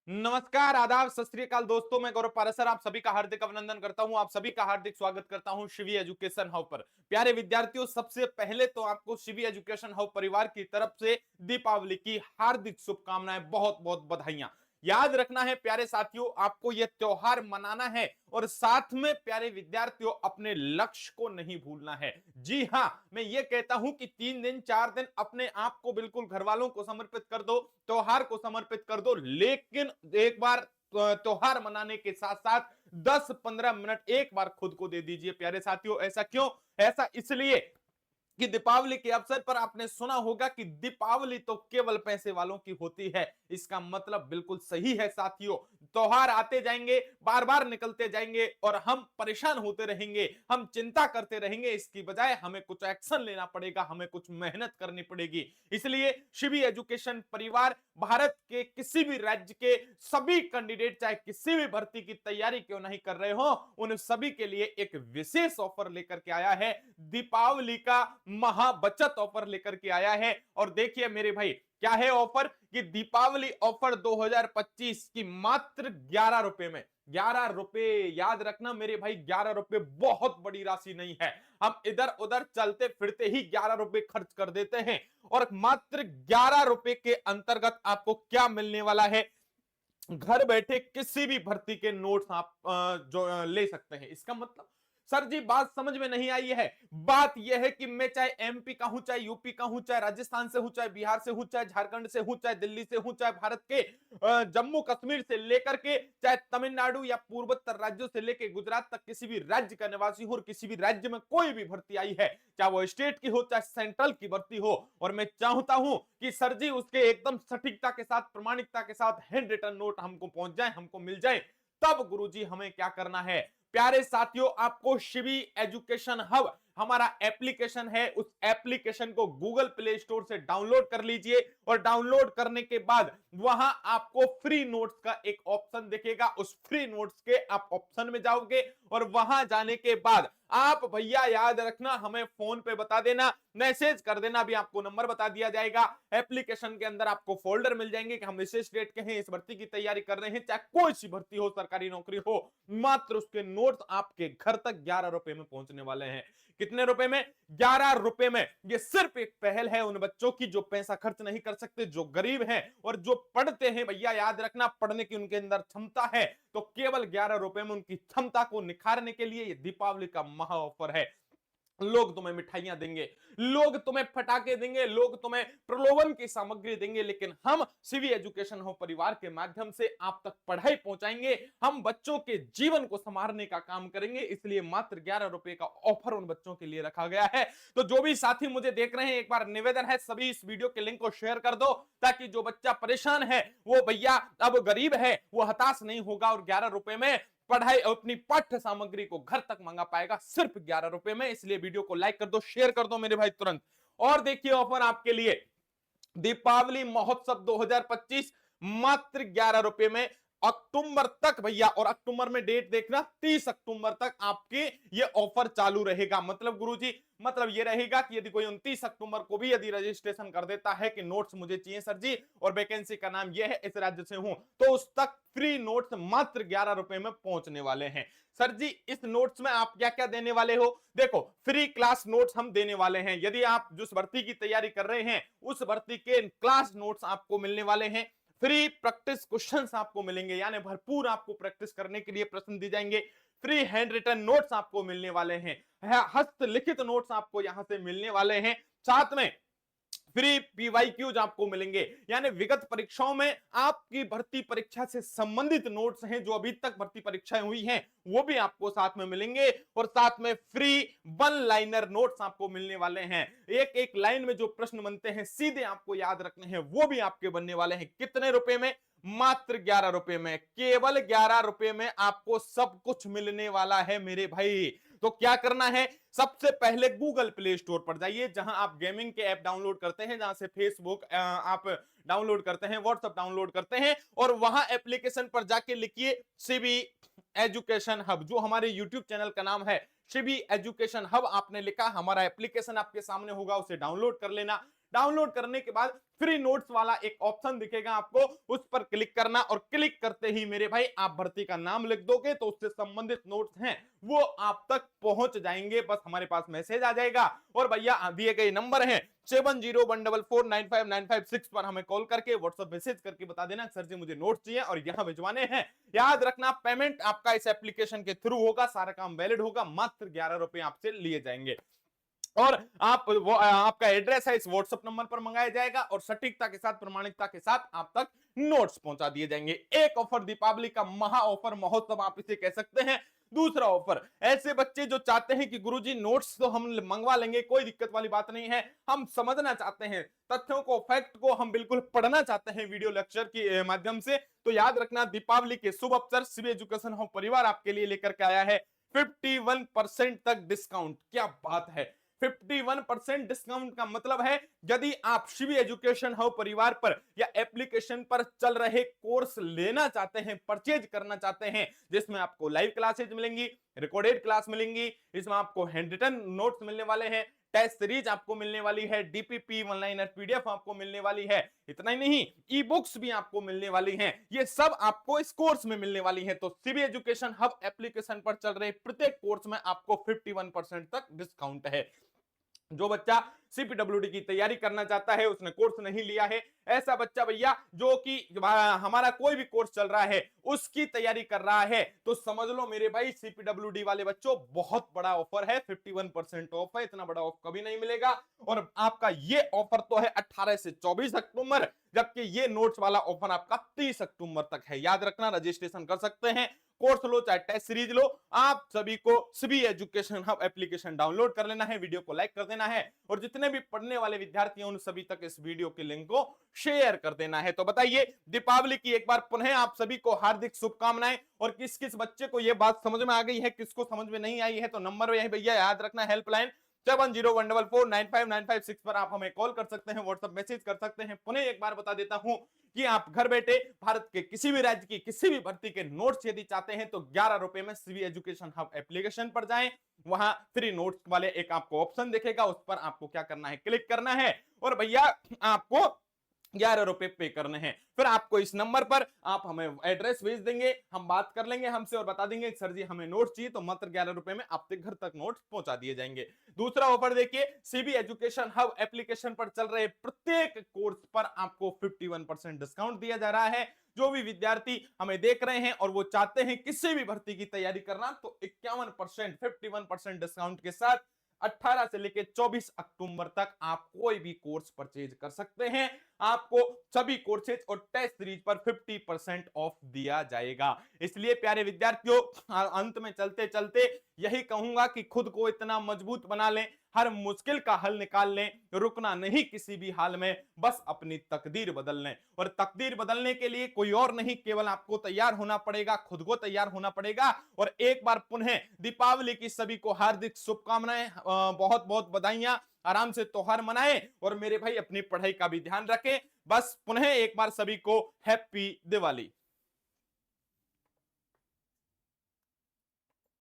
नमस्कार, आदाब, सत श्री अकाल दोस्तों। मैं गौरव पारासर आप सभी का हार्दिक अभिनंदन करता हूं। आप सभी का हार्दिक स्वागत करता हूं शिवी एजुकेशन हब पर। प्यारे विद्यार्थियों, सबसे पहले तो आपको शिवी एजुकेशन हब परिवार की तरफ से दीपावली की हार्दिक शुभकामनाएं, बहुत बहुत बधाइयां। याद रखना है प्यारे साथियों, आपको यह त्योहार मनाना है और साथ में प्यारे विद्यार्थियों अपने लक्ष्य को नहीं भूलना है। जी हां, मैं ये कहता हूं कि 3 दिन 4 दिन अपने आप को बिल्कुल घर वालों को समर्पित कर दो, त्योहार को समर्पित कर दो, लेकिन एक बार त्योहार मनाने के साथ साथ 10-15 मिनट एक बार खुद को दे दीजिए प्यारे साथियों। ऐसा क्यों? ऐसा इसलिए कि दीपावली के अवसर पर आपने सुना होगा कि दीपावली तो केवल पैसे वालों की होती है। इसका मतलब बिल्कुल सही है साथियों। त्योहार आते जाएंगे, बार बार निकलते जाएंगे और हम परेशान होते रहेंगे, हम चिंता करते रहेंगे। इसकी बजाय हमें कुछ एक्शन लेना पड़ेगा, हमें कुछ मेहनत करनी पड़ेगी। इसलिए शिवी एजुकेशन परिवार भारत के किसी भी राज्य के सभी कैंडिडेट, चाहे किसी भी भर्ती की तैयारी क्यों नहीं कर रहे हो, उन सभी के लिए एक विशेष ऑफर लेकर के आया है। दीपावली का महा बचत ऑफर लेकर के आया है। और देखिए मेरे भाई, क्या है ऑफर? कि दीपावली ऑफर 2025 की मात्र 11 रुपए में, 11 रुपए। याद रखना मेरे भाई, 11 रुपए बहुत बड़ी राशि नहीं है। हम इधर उधर चलते फिरते ही 11 रुपए खर्च कर देते हैं और मात्र 11 रुपए के अंतर्गत आपको क्या मिलने वाला है? घर बैठे किसी भी भर्ती के नोट्स आप जो ले सकते हैं। इसका मतलब सर जी बात समझ में नहीं आई है। बात यह है कि मैं चाहे एमपी का हूं, चाहे यूपी का हूं, चाहे राजस्थान से हूं, चाहे बिहार से हूं, चाहे झारखंड से हूं, चाहे दिल्ली से हूं, चाहे भारत के जम्मू कश्मीर से लेकर के चाहे तमिलनाडु या पूर्वोत्तर राज्यों से लेकर गुजरात तक किसी भी राज्य का निवासी हो और किसी भी राज्य में कोई भी भर्ती आई है, चाहे वो स्टेट की हो चाहे सेंट्रल की भर्ती हो, और मैं चाहता हूं कि सर जी उसके एकदम सटीकता के साथ, प्रामाणिकता के साथ हैंड रिटन नोट हमको पहुंच जाए, हमको मिल जाए, तब गुरुजी हमें क्या करना है? प्यारे साथियों, आपको शिवी एजुकेशन हब हमारा एप्लीकेशन है, उस एप्लीकेशन को गूगल प्ले स्टोर से डाउनलोड कर लीजिए और डाउनलोड करने के बाद वहां आपको फ्री नोट्स का एक ऑप्शन दिखेगा। उस फ्री नोट्स के आप ऑप्शन में जाओगे और वहां जाने के बाद आप भैया याद रखना, हमें फोन पे बता देना, मैसेज कर देना, अभी आपको नंबर बता दिया जाएगा। एप्लीकेशन के अंदर आपको फोल्डर मिल जाएंगे कि हम इस स्टेट के हैं, इस भर्ती की तैयारी कर रहे हैं, चाहे कोई सी भर्ती हो, सरकारी नौकरी हो, मात्र उसके नोट्स आपके घर तक 11 रुपए में पहुंचने वाले हैं। कितने रुपए में? 11 रुपए में। ये सिर्फ एक पहल है उन बच्चों की जो पैसा खर्च नहीं कर सकते, जो गरीब हैं और जो पढ़ते हैं। भैया याद रखना, पढ़ने की उनके अंदर क्षमता है, तो केवल 11 रुपए में उनकी क्षमता को निखारने के लिए ये दीपावली का महा ऑफर है। लोग तुम्हें मिठाइयां देंगे, लोग तुम्हें फटाके देंगे, लोग तुम्हें प्रलोभन की सामग्री देंगे, लेकिन हम सिवी एजुकेशन हो परिवार के माध्यम से आप तक पढ़ाई पहुंचाएंगे। हम बच्चों के जीवन को संवारने का काम करेंगे, इसलिए मात्र 11 रुपए का ऑफर उन बच्चों के लिए रखा गया है। तो जो भी साथी मुझे देख रहे हैं, एक बार निवेदन है, सभी इस वीडियो के लिंक को शेयर कर दो, ताकि जो बच्चा परेशान है, वो भैया अब गरीब है, वो हताश नहीं होगा और 11 रुपए में पढ़ाई अपनी पाठ्य सामग्री को घर तक मंगा पाएगा, सिर्फ 11 रुपए में। इसलिए वीडियो को लाइक कर दो, शेयर कर दो मेरे भाई तुरंत। और देखिए ऑफर आपके लिए, दीपावली महोत्सव 2025 मात्र 11 रुपए में, अक्टूबर तक भैया। और अक्टूबर में डेट देखना, 30 अक्टूबर तक आपके ये ऑफर चालू रहेगा। मतलब गुरुजी, मतलब ये रहेगा कि यदि कोई 29 अक्टूबर को भी यदि रजिस्ट्रेशन कर देता है कि नोट्स मुझे चाहिए सर जी, और वैकेंसी का नाम ये है, इस राज्य से हूं, तो उस तक फ्री नोट्स मात्र 11 रुपए में पहुंचने वाले हैं। सर जी इस नोट्स में आप क्या क्या देने वाले हो? देखो, फ्री क्लास नोट्स हम देने वाले हैं। यदि आप जिस भर्ती की तैयारी कर रहे हैं, उस भर्ती के क्लास नोट्स आपको मिलने वाले हैं। फ्री प्रैक्टिस क्वेश्चंस आपको मिलेंगे, यानी भरपूर आपको प्रैक्टिस करने के लिए प्रश्न दिए जाएंगे। फ्री हैंड रिटन नोट्स आपको मिलने वाले हैं, हस्तलिखित नोट्स आपको यहां से मिलने वाले हैं। साथ में फ्री पीवाईक्यूज आपको मिलेंगे, यानी विगत परीक्षाओं में आपकी भर्ती परीक्षा से संबंधित नोट्स हैं, जो अभी तक भर्ती परीक्षाएं हुई हैं, वो भी आपको साथ में मिलेंगे। और साथ में फ्री वन लाइनर नोट्स आपको मिलने वाले हैं। एक एक लाइन में जो प्रश्न बनते हैं सीधे आपको याद रखने हैं, वो भी आपके बनने वाले हैं। कितने रुपए में? मात्र 11 रुपए में, केवल 11 रुपए में आपको सब कुछ मिलने वाला है मेरे भाई। तो क्या करना है? सबसे पहले गूगल प्ले स्टोर पर जाइए, जहां आप गेमिंग के ऐप डाउनलोड करते हैं, जहां से फेसबुक आप डाउनलोड करते हैं, व्हाट्सएप डाउनलोड करते हैं, और वहां एप्लीकेशन पर जाके लिखिए शिवी एजुकेशन हब, जो हमारे यूट्यूब चैनल का नाम है शिवी एजुकेशन हब। आपने लिखा, हमारा एप्लीकेशन आपके सामने होगा, उसे डाउनलोड कर लेना। डाउनलोड करने के बाद फ्री नोट्स वाला एक ऑप्शन दिखेगा आपको, उस पर क्लिक करना और क्लिक करते ही मेरे भाई आप भर्ती का नाम लिख दोगे तो उससे संबंधित नोट्स हैं वो आप तक पहुंच जाएंगे। बस हमारे पास मैसेज आ जाएगा और भैया दिए गए नंबर है 7014495956 पर हमें कॉल करके व्हाट्सएप मैसेज करके बता देना सर जी मुझे नोट्स चाहिए और यहां भिजवाने हैं। याद रखना पेमेंट आपका इस एप्लीकेशन के थ्रू होगा, सारा काम वैलिड होगा, मात्र 11 रुपए आपसे लिए जाएंगे और आप वो आपका एड्रेस है इस व्हाट्सएप नंबर पर मंगाया जाएगा और सटीकता के साथ प्रमाणिकता के साथ आप तक नोट्स पहुंचा दिए जाएंगे। एक ऑफर दीपावली का महा ऑफर महोत्सव आप इसे कह सकते हैं। दूसरा ऑफर ऐसे बच्चे जो चाहते हैं कि गुरुजी नोट्स तो हम मंगवा लेंगे, कोई दिक्कत वाली बात नहीं है, हम समझना चाहते हैं तथ्यों को, फैक्ट को हम बिल्कुल पढ़ना चाहते हैं वीडियो लेक्चर के माध्यम से, तो याद रखना दीपावली के शुभ अवसर शिव एजुकेशन हाउस परिवार आपके लिए लेकर के आया है 51% तक डिस्काउंट। क्या बात है, 51% डिस्काउंट का मतलब है यदि आप शिव एजुकेशन हाउस परिवार पर या एप्लीकेशन पर चल रहे कोर्स लेना चाहते हैं, परचेज करना चाहते हैं, जिसमें आपको लाइव क्लासेज मिलेंगी, रिकॉर्डेड क्लास मिलेंगी, इसमें आपको हैंड रिटन नोट्स मिलने वाले हैं, टेस्ट सीरीज आपको मिलने वाली है, डीपीपी वन लाइनर पीडीएफ आपको मिलने वाली है, इतना ही नहीं ई बुक्स भी आपको मिलने वाली हैं, ये सब आपको इस कोर्स में मिलने वाली है। तो शिव एजुकेशन हब एप्लीकेशन पर चल रहे प्रत्येक कोर्स में आपको 51% तक डिस्काउंट है। जो बच्चा सीपीडब्ल्यूडी की तैयारी करना चाहता है, उसने कोर्स नहीं लिया है, ऐसा बच्चा भैया जो कि हमारा कोई भी कोर्स चल रहा है उसकी तैयारी कर रहा है, तो समझ लो मेरे भाई सीपीडब्ल्यूडी वाले बच्चों बहुत बड़ा ऑफर है, 51% ऑफ है, इतना बड़ा ऑफ कभी नहीं मिलेगा। और आपका ये ऑफर तो है 18 से 24 अक्टूबर, जबकि ये नोट्स वाला ऑफर आपका 30 अक्टूबर तक है। याद रखना रजिस्ट्रेशन कर सकते हैं, कोर्स लो चाहे टेस्ट सीरीज लो, आप सभी को Shivi education hub application download कर लेना है, वीडियो को लाइक कर देना है और जितने भी पढ़ने वाले विद्यार्थी हैं उन सभी तक इस वीडियो के लिंक को शेयर कर देना है। तो बताइए दीपावली की एक बार पुनः आप सभी को हार्दिक शुभकामनाएं। और किस किस बच्चे को यह बात समझ में आ गई है, किसको समझ में नहीं आई है, तो नंबर यही भैया याद रखना, हेल्पलाइन 7014495956 पर आप हमें कॉल कर सकते हैं, व्हाट्सएप मैसेज कर सकते हैं। पुनः एक बार बता देता हूं कि आप घर बैठे भारत के किसी भी राज्य की किसी भी भर्ती के नोट्स यदि चाहते हैं तो 11 रुपए में शिवी एजुकेशन हब एप्लीकेशन पर जाएं, वहां फ्री नोट्स वाले एक आपको ऑप्शन दिखेगा, उस पर आपको क्या करना है, क्लिक करना है और भैया आपको 11 रुपए पे करने हैं। फिर आपको इस नंबर पर आप हमें एड्रेस भेज देंगे, हम बात कर लेंगे हमसे और बता देंगे सर जी हमें नोट चाहिए, तो मात्र 11 रुपए में आपके घर तक नोट्स पहुंचा दिए जाएंगे। दूसरा ऑफर देखिए, सीबी एजुकेशन हब एप्लीकेशन पर चल रहे प्रत्येक कोर्स पर आपको 51% डिस्काउंट दिया जा रहा है। जो भी विद्यार्थी हमें देख रहे हैं और वो चाहते हैं किसी भी भर्ती की तैयारी करना, तो 51% 51% डिस्काउंट के साथ 18 से लेकर 24 अक्टूबर तक आप कोई भी कोर्स परचेज कर सकते हैं। आपको सभी कोर्सेज और टेस्ट सीरीज पर 50% ऑफ दिया जाएगा। इसलिए प्यारे विद्यार्थियों, अंत में चलते चलते यही कहूंगा कि खुद को इतना मजबूत बना लें, हर मुश्किल का हल निकाल लें, रुकना नहीं किसी भी हाल में, बस अपनी तकदीर बदल लें। और तकदीर बदलने के लिए कोई और नहीं, केवल आपको तैयार होना पड़ेगा, खुद को तैयार होना पड़ेगा। और एक बार पुनः दीपावली की सभी को हार्दिक शुभकामनाएं, बहुत बहुत बधाइयां, आराम से त्योहार मनाएं और मेरे भाई अपनी पढ़ाई का भी ध्यान रखें। बस पुनः एक बार सभी को हैप्पी दिवाली।